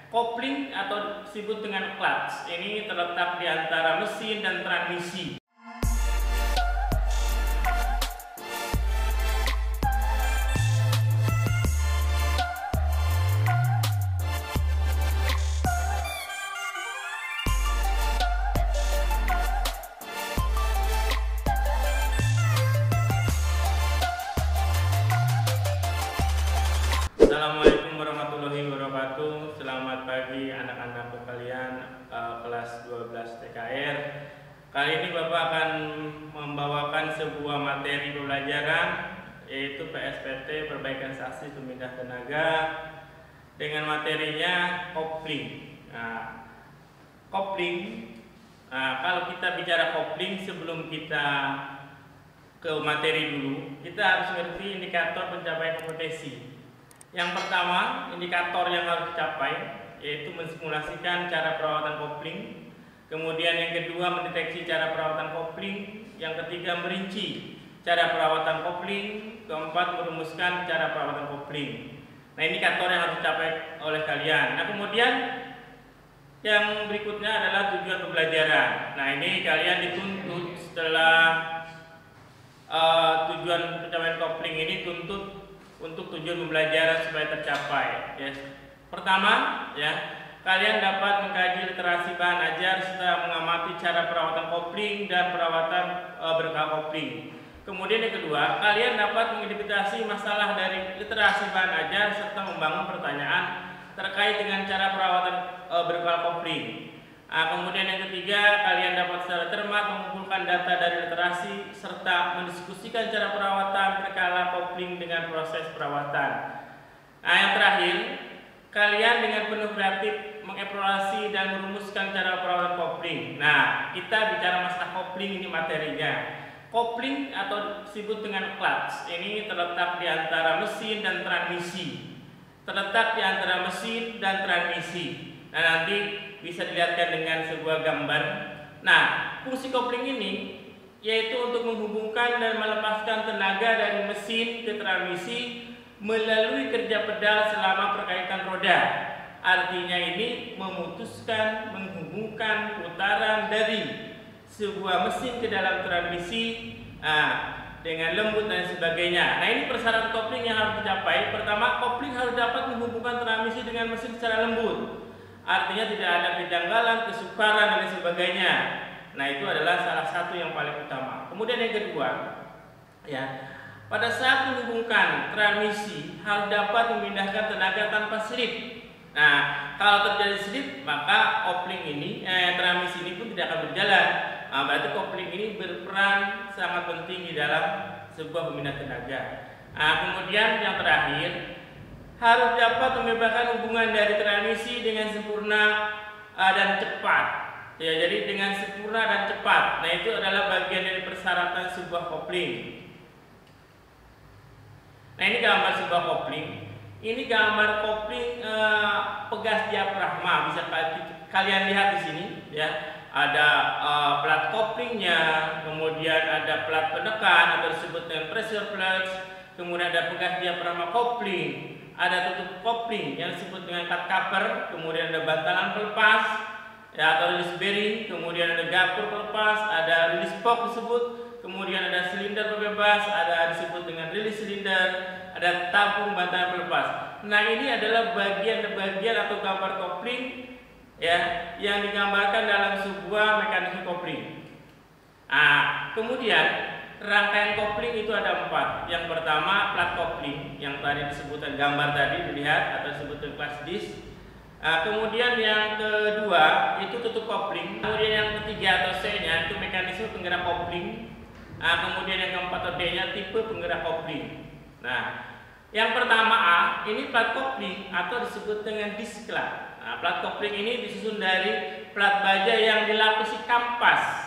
Kopling atau disebut dengan clutch ini terletak di antara mesin dan transmisi. Assalamualaikum warahmatullahi wabarakatuh. Selamat pagi anak-anak sekalian kelas 12 TKR. Kali ini Bapak akan membawakan sebuah materi pembelajaran yaitu PSPT perbaikan saksi pemindah tenaga dengan materinya kopling. Kopling. Kalau kita bicara kopling, sebelum kita ke materi dulu, kita harus mengerti indikator pencapaian kompetensi. Yang pertama, indikator yang harus dicapai yaitu mensimulasikan cara perawatan kopling. Kemudian yang kedua, mendeteksi cara perawatan kopling. Yang ketiga, merinci cara perawatan kopling. Keempat, merumuskan cara perawatan kopling. Nah, indikator yang harus dicapai oleh kalian. Nah, kemudian yang berikutnya adalah tujuan pembelajaran. Nah, ini kalian dituntut setelah tujuan pencapaian kopling ini tuntut untuk tujuan pembelajaran supaya tercapai. Pertama, kalian dapat mengkaji literasi bahan ajar serta mengamati cara perawatan kopling dan perawatan berkah kopling. Kemudian yang kedua, kalian dapat mengidentifikasi masalah dari literasi bahan ajar serta membangun pertanyaan terkait dengan cara perawatan berkah kopling. Kemudian yang ketiga, kalian dapat secara cermat mengumpulkan data dari literasi serta mendiskusikan cara perawatan berkala kopling dengan proses perawatan. Yang terakhir, kalian dengan penuh kreatif mengeksplorasi dan merumuskan cara perawatan kopling. Nah, kita bicara masalah kopling ini materinya. Kopling atau disebut dengan clutch ini terletak di antara mesin dan transmisi. Nah, nanti bisa dilihatkan dengan sebuah gambar. Nah, fungsi kopling ini yaitu untuk menghubungkan dan melepaskan tenaga dari mesin ke transmisi melalui kerja pedal selama perkaitan roda. Artinya ini memutuskan menghubungkan putaran dari sebuah mesin ke dalam transmisi dengan lembut dan sebagainya. Nah, ini persyaratan kopling yang harus dicapai. Pertama, kopling harus dapat menghubungkan transmisi dengan mesin secara lembut. Artinya tidak ada kejanggalan, kesukaran dan sebagainya. Nah, itu adalah salah satu yang paling utama. Kemudian yang kedua, pada saat menghubungkan transmisi harus dapat memindahkan tenaga tanpa slip. Nah, kalau terjadi slip, maka kopling ini, transmisi ini pun tidak akan berjalan. Berarti kopling ini berperan sangat penting di dalam sebuah pemindah tenaga. Kemudian yang terakhir, harus dapat membebaskan hubungan dari transmisi dengan sempurna dan cepat. Jadi dengan sempurna dan cepat. Nah, itu adalah bagian dari persyaratan sebuah kopling. Nah, ini gambar sebuah kopling. Ini gambar kopling pegas diafragma. Bisa kalian lihat di sini, Ada plat koplingnya, kemudian ada plat penekan atau disebut dengan pressure plugs, kemudian ada pegas diafragma kopling. Ada tutup kopling yang disebut dengan cut cover, kemudian ada bantalan pelepas atau release bearing, kemudian ada gapur pelepas, ada release box disebut, kemudian ada silinder pembebas, ada disebut dengan release silinder, ada tabung bantalan pelepas. Nah, ini adalah bagian-bagian atau gambar kopling yang digambarkan dalam sebuah mekanisme kopling. Kemudian rangkaian kopling itu ada 4. Yang pertama, plat kopling yang tadi disebutkan gambar tadi dilihat atau disebutkan flash disk. Kemudian yang kedua itu tutup kopling. Kemudian yang ketiga atau C-nya itu mekanisme penggerak kopling. Kemudian yang keempat atau D-nya tipe penggerak kopling. Nah, yang pertama A ini plat kopling atau disebut dengan disklat. Plat kopling ini disusun dari plat baja yang dilapisi kampas.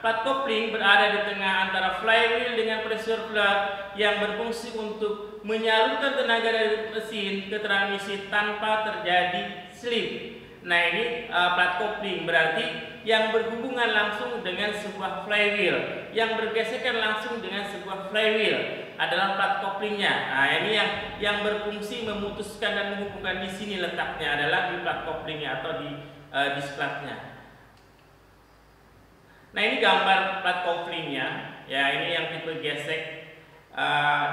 Plat kopling berada di tengah antara flywheel dengan pressure plug yang berfungsi untuk menyalurkan tenaga dari mesin ke transmisi tanpa terjadi slip. Nah, ini plat kopling berarti yang berhubungan langsung dengan sebuah flywheel, yang bergesekan langsung dengan sebuah flywheel. adalah plat koplingnya. Nah, ini yang berfungsi memutuskan dan menghubungkan di sini letaknya adalah di plat koplingnya atau di disklatnya. Nah, ini gambar plat koplingnya. Ya, ini yang tipe gesek.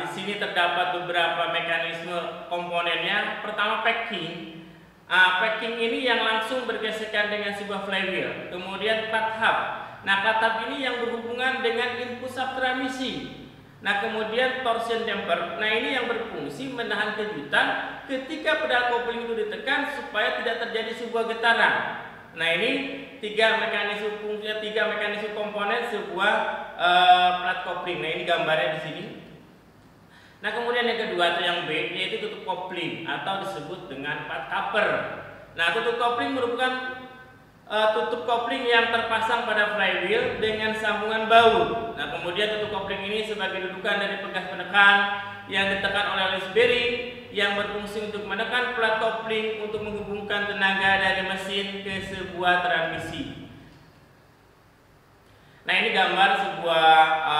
Di sini terdapat beberapa mekanisme komponennya. Pertama, packing. Packing ini yang langsung bergesekan dengan sebuah flywheel. Kemudian plat hub. Nah, plat hub ini yang berhubungan dengan input sub transmisi. Nah, kemudian torsion damper. Nah, ini yang berfungsi menahan kejutan ketika pedal kopling itu ditekan supaya tidak terjadi sebuah getaran. Nah, ini tiga mekanisme komponen sebuah plat kopling. Nah, ini gambarnya di sini. Nah, kemudian yang kedua atau yang B yaitu tutup kopling atau disebut dengan plat cover. Nah, tutup kopling merupakan tutup kopling yang terpasang pada flywheel dengan sambungan baut. Nah, kemudian tutup kopling ini sebagai dudukan dari pegas penekan yang ditekan oleh Lewis bearing yang berfungsi untuk menekan plat kopling untuk menghubungkan tenaga dari mesin ke sebuah transmisi. Nah, ini gambar sebuah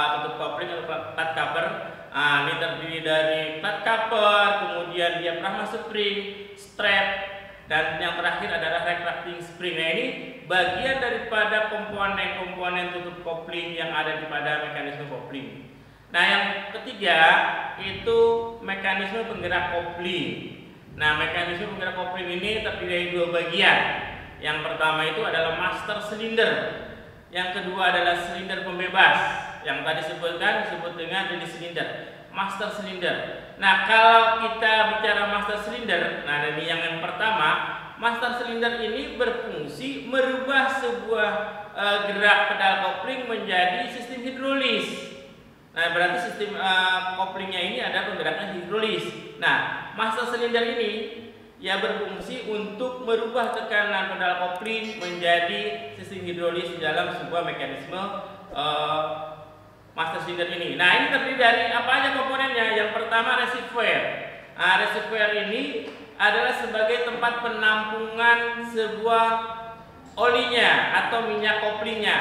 tutup kopling atau plat cover. Ini terdiri dari plat cover, kemudian diaphragma spring, strap, dan yang terakhir adalah retracting spring. Nah, ini bagian daripada komponen-komponen tutup kopling yang ada di pada mekanisme kopling. Nah, yang ketiga itu mekanisme penggerak kopling. Nah, mekanisme penggerak kopling ini terdiri dari dua bagian. Yang pertama itu adalah master cylinder. Yang kedua adalah silinder pembebas. Yang tadi disebut dengan jenis silinder, master cylinder. Nah, kalau kita bicara master cylinder, nah ini yang pertama, master cylinder ini berfungsi merubah sebuah gerak pedal kopling menjadi sistem hidrolis. Nah, berarti sistem koplingnya ini ada penggerakan hidrolis. Nah, master cylinder ini ya berfungsi untuk merubah tekanan pedal kopling menjadi sistem hidrolis di dalam sebuah mekanisme master cylinder ini. Nah, ini terdiri dari apa aja komponennya? Yang pertama, reservoir. Nah, reservoir ini adalah sebagai tempat penampungan sebuah olinya atau minyak koplingnya.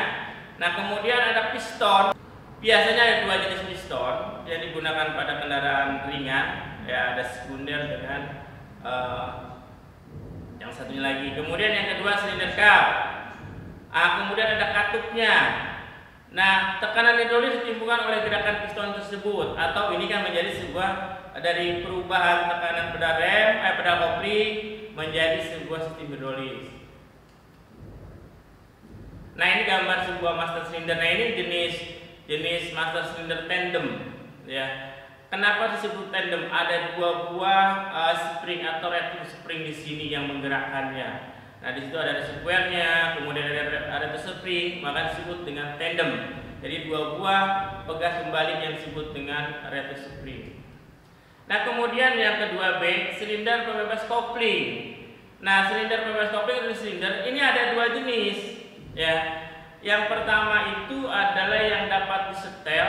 Nah, kemudian ada piston. Biasanya ada dua jenis piston yang digunakan pada kendaraan ringan. Ya, ada sekunder dengan yang satunya lagi. Kemudian yang kedua, silinder cap. Kemudian ada katupnya. Nah, tekanan hidrolis ditimbulkan oleh gerakan piston tersebut, atau ini kan menjadi sebuah dari perubahan tekanan pedal kopling menjadi sebuah sistem hidrolis. Nah, ini gambar sebuah master cylinder. Nah, ini jenis master cylinder tandem, ya. Kenapa disebut tandem? Ada dua buah spring atau ratchet spring di sini yang menggerakkannya. Nah, di situ ada reservoirnya, kemudian ada spring, maka disebut dengan tandem. Jadi dua buah pegas kembali yang disebut dengan ratchet spring. Nah, kemudian yang kedua B, silinder pembebas kopling. Nah, silinder pembebas kopling dan silinder ini ada dua jenis, ya. Yang pertama itu adalah yang dapat disetel,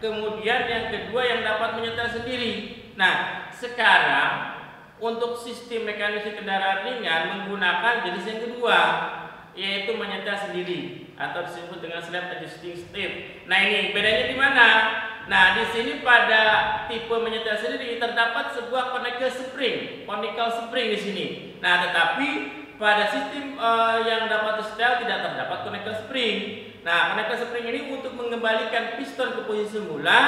kemudian yang kedua yang dapat menyetel sendiri. Nah, sekarang untuk sistem mekanisme kendaraan ringan menggunakan jenis yang kedua, yaitu menyetel sendiri atau disebut dengan slap adjusting step. Nah, ini bedanya di mana? Nah, di sini pada tipe menyetel sendiri terdapat sebuah conical spring di sini. Nah, tetapi pada sistem yang dapat disetel tidak terdapat conical spring. Nah, conical spring ini untuk mengembalikan piston ke posisi semula,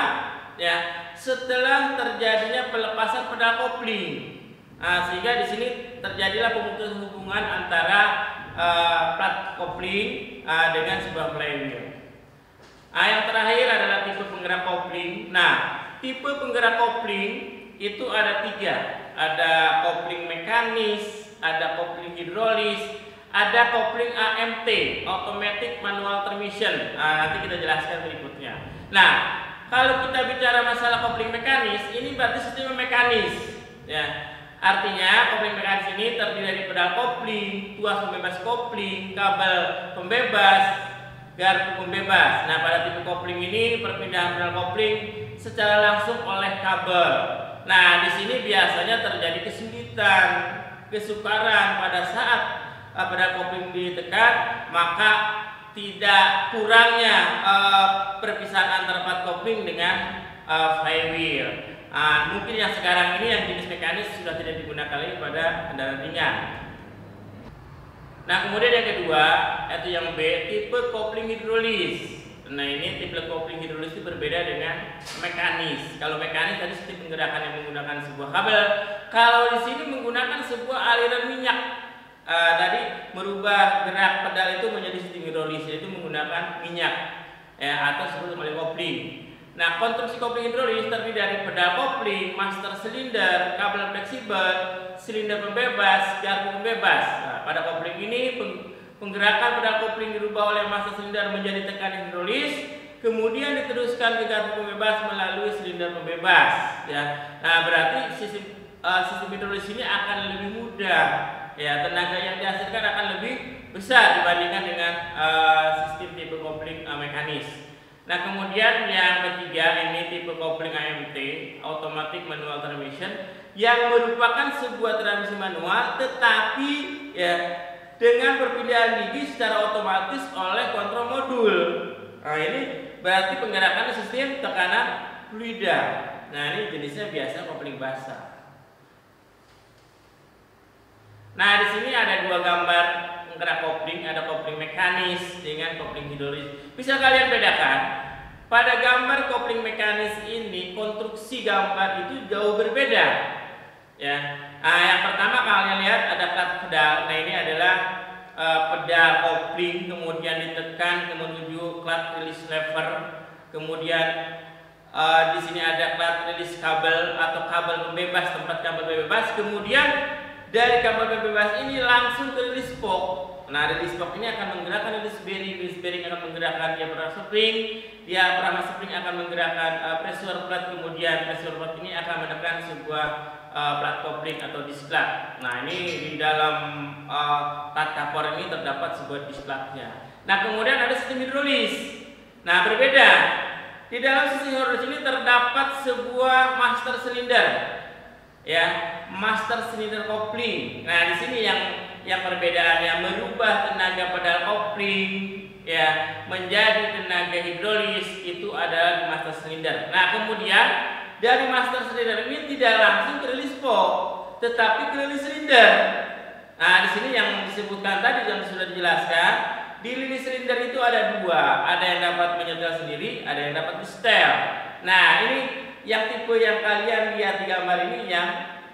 ya, setelah terjadinya pelepasan pedal kopling. Nah, sehingga di sini terjadilah pemutusan hubungan antara plat kopling dengan sebuah flywheel. Yang terakhir adalah tipe penggerak kopling. Nah, tipe penggerak kopling itu ada tiga. Ada kopling mekanis, ada kopling hidrolis, ada kopling AMT, automatic manual transmission. Nanti kita jelaskan berikutnya. Nah, kalau kita bicara masalah kopling mekanis, ini berarti sistem mekanis, ya. Artinya kopling mekanis ini terdiri dari pedal kopling, tuas pembebas kopling, kabel pembebas, garpu pembebas. Nah, pada tipe kopling ini perpindahan pedal kopling secara langsung oleh kabel. Nah, di sini biasanya terjadi kesulitan, kesukaran pada saat pedal kopling ditekan, maka tidak kurangnya perpisahan antara plat kopling dengan flywheel. Mungkin yang sekarang ini yang jenis mekanis sudah tidak digunakan lagi pada kendaraan ringan. Nah, kemudian yang kedua, yaitu yang B, tipe kopling hidrolis. Nah, ini tipe kopling hidrolis itu berbeda dengan mekanis. Kalau mekanis tadi sistem penggerakan yang menggunakan sebuah kabel. Kalau di sini menggunakan sebuah aliran minyak. Tadi merubah gerak pedal itu menjadi sistem hidrolis, yaitu menggunakan minyak atau disebut oleh kopling. Nah, konstruksi kopling hidrolis terdiri dari pedal kopling, master silinder, kabel fleksibel, silinder pembebas, garpu pembebas. Nah, pada kopling ini penggerakan pedal kopling dirubah oleh master silinder menjadi tekanan hidrolis, kemudian diteruskan ke garpu pembebas melalui silinder pembebas. Nah, berarti sistem hidrolis ini akan lebih mudah. Tenaga yang dihasilkan akan lebih besar dibandingkan dengan sistem tipe kopling mekanis. Nah, kemudian yang ketiga ini tipe kopling AMT, Automatic Manual Transmission, yang merupakan sebuah transmisi manual tetapi dengan perpindahan gigi secara otomatis oleh kontrol modul. Nah, ini berarti penggerakan sistem tekanan fluida. Nah, ini jenisnya biasa kopling basah. Nah, di sini ada dua gambar penggerak kopling, ada kopling mekanis dengan kopling hidrolis. Bisa kalian bedakan, pada gambar kopling mekanis ini konstruksi gambar itu jauh berbeda. Yang pertama kalian lihat ada plat pedal. Nah, ini adalah pedal kopling, kemudian ditekan menuju plat release lever. Kemudian di sini ada plat release kabel atau kabel pembebas, tempat kabel bebas. Kemudian dari kabel bebas ini langsung ke release spoke. Nah, release spoke ini akan menggerakkan release bearing akan menggerakkan diaphragm spring, diaphragm spring akan menggerakkan pressure plate, kemudian pressure plate ini akan menekan sebuah plat kopling atau disc plate. Nah, ini di dalam plat kapor ini terdapat sebuah disc plate-nya. Nah, kemudian ada sistem hidrolis. Nah, berbeda. Di dalam sistem hidrolis ini terdapat sebuah master silinder. Master silinder kopling. Nah, di sini yang perbedaannya merubah tenaga pedal kopling menjadi tenaga hidrolis itu adalah di master silinder. Nah, kemudian dari master silinder ini tidak langsung ke release spoke, tetapi ke release silinder. Nah, di sini yang disebutkan tadi yang sudah dijelaskan, di release silinder itu ada dua, ada yang dapat menyetel sendiri, ada yang dapat di-setel. Nah, ini yang tipe yang kalian lihat di gambar ini yang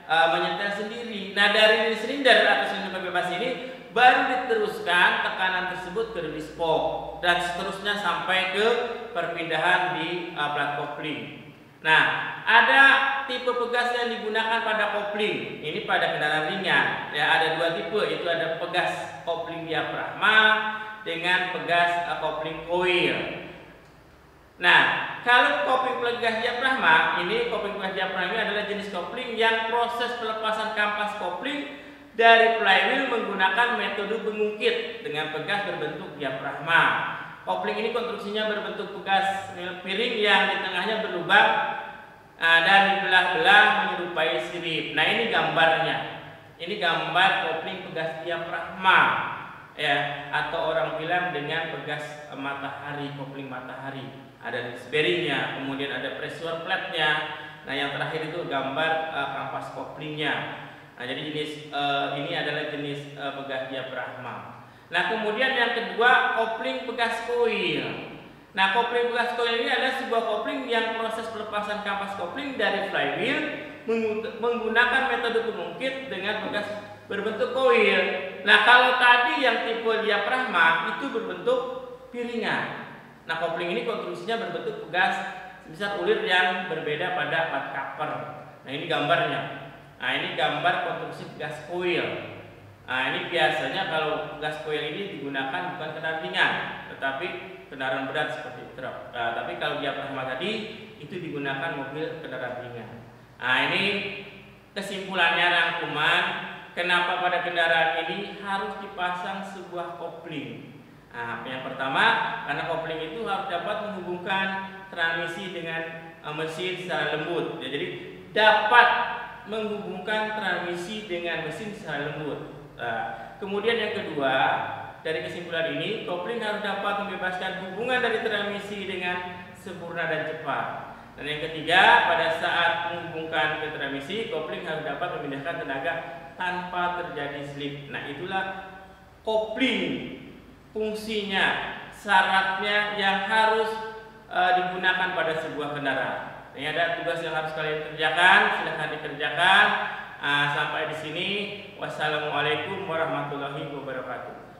menyetel sendiri. Nah, dari release silinder atau silinder pembebas ini baru diteruskan tekanan tersebut ke release spoke dan seterusnya sampai ke perpindahan di plat kopling. Nah, ada tipe pegas yang digunakan pada kopling. Ini pada kendaraan ringan. Ada dua tipe, itu ada pegas kopling diafragma dengan pegas kopling coil. Nah, kalau kopling pegas diafragma, ini kopling pegas diafragma ini adalah jenis kopling yang proses pelepasan kampas kopling dari flywheel menggunakan metode pengungkit dengan pegas berbentuk diafragma. Kopling ini konstruksinya berbentuk pegas piring yang di tengahnya berlubang dan di belah-belah menyerupai sirip. Nah, ini gambarnya. Ini gambar kopling pegas diafragma, atau orang bilang dengan pegas matahari, kopling matahari. Ada bearingnya, kemudian ada pressure plate-nya. Nah, yang terakhir itu gambar kampas koplingnya. Nah, jadi jenis ini adalah jenis pegas diafragma. Nah, kemudian yang kedua kopling pegas coil. Nah, kopling pegas coil ini adalah sebuah kopling yang proses pelepasan kampas kopling dari flywheel menggunakan metode pengungkit dengan pegas berbentuk coil. Nah, kalau tadi yang tipe diafragma itu berbentuk piringan. Nah, kopling ini konstruksinya berbentuk pegas sebesar ulir yang berbeda pada plat cover. Nah, ini gambarnya. Nah, ini gambar konstruksi pegas coil. Nah, ini biasanya kalau pegas coil ini digunakan bukan kendaraan ringan, tetapi kendaraan berat seperti truk. Nah, tapi kalau diafragma tadi itu digunakan mobil kendaraan ringan. Nah, ini kesimpulannya rangkuman kenapa pada kendaraan ini harus dipasang sebuah kopling. Nah, yang pertama, karena kopling itu harus dapat menghubungkan transmisi dengan mesin secara lembut. Jadi dapat menghubungkan transmisi dengan mesin secara lembut. Nah, kemudian yang kedua, dari kesimpulan ini, kopling harus dapat membebaskan hubungan dari transmisi dengan sempurna dan cepat. Dan yang ketiga, pada saat menghubungkan ke transmisi, kopling harus dapat memindahkan tenaga tanpa terjadi slip. Nah, itulah kopling fungsinya, syaratnya yang harus digunakan pada sebuah kendaraan. Ini ada tugas yang harus kalian kerjakan, silahkan dikerjakan. Sampai di sini. Wassalamualaikum warahmatullahi wabarakatuh.